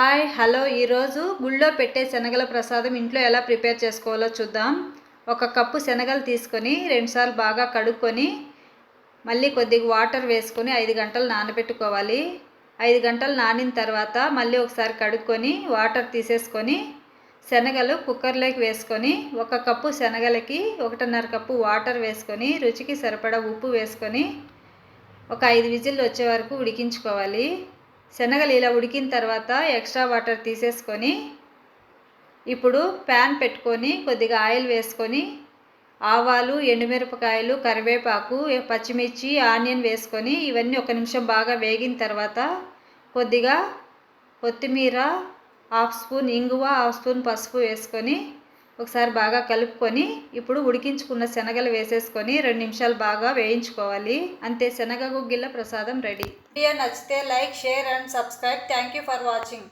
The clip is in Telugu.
హాయ్ హలో ఈరోజు గుళ్ళో పెట్టే శనగల ప్రసాదం ఇంట్లో ఎలా ప్రిపేర్ చేసుకోవాలో చూద్దాం. ఒక కప్పు శనగలు తీసుకొని 2 సార్లు బాగా కడుక్కొని మళ్ళీ కొద్దిగా వాటర్ వేసుకొని 5 గంటలు నానబెట్టుకోవాలి. 5 గంటలు నానిన తర్వాత మళ్ళీ ఒకసారి కడుక్కొని వాటర్ తీసేసుకొని శనగలు కుక్కర్లోకి వేసుకొని 1 కప్పు శనగలకి 1.5 కప్పు వాటర్ వేసుకొని రుచికి సరిపడా ఉప్పు వేసుకొని ఒక 5 విజిల్లు వచ్చే వరకు ఉడికించుకోవాలి. శనగలు ఇలా ఉడికిన తర్వాత ఎక్స్ట్రా వాటర్ తీసేసుకొని ఇప్పుడు ప్యాన్ పెట్టుకొని కొద్దిగా ఆయిల్ వేసుకొని ఆవాలు, ఎండుమిరపకాయలు, కరివేపాకు, పచ్చిమిర్చి, ఆనియన్ వేసుకొని ఇవన్నీ 1 నిమిషం బాగా వేగిన తర్వాత కొద్దిగా కొత్తిమీర, 1/2 స్పూన్ ఇంగువ, 1/2 స్పూన్ పసుపు వేసుకొని ఒకసారి బాగా కలుపుకొని ఇప్పుడు ఉడికించుకున్న శనగలు వేసేసుకొని 2 నిమిషాలు బాగా వేయించుకోవాలి. అంతే, శనగ గుగ్గిళ్ళ ప్రసాదం రెడీ. వీడియో నచ్చితే like, share and subscribe. Thank you for watching.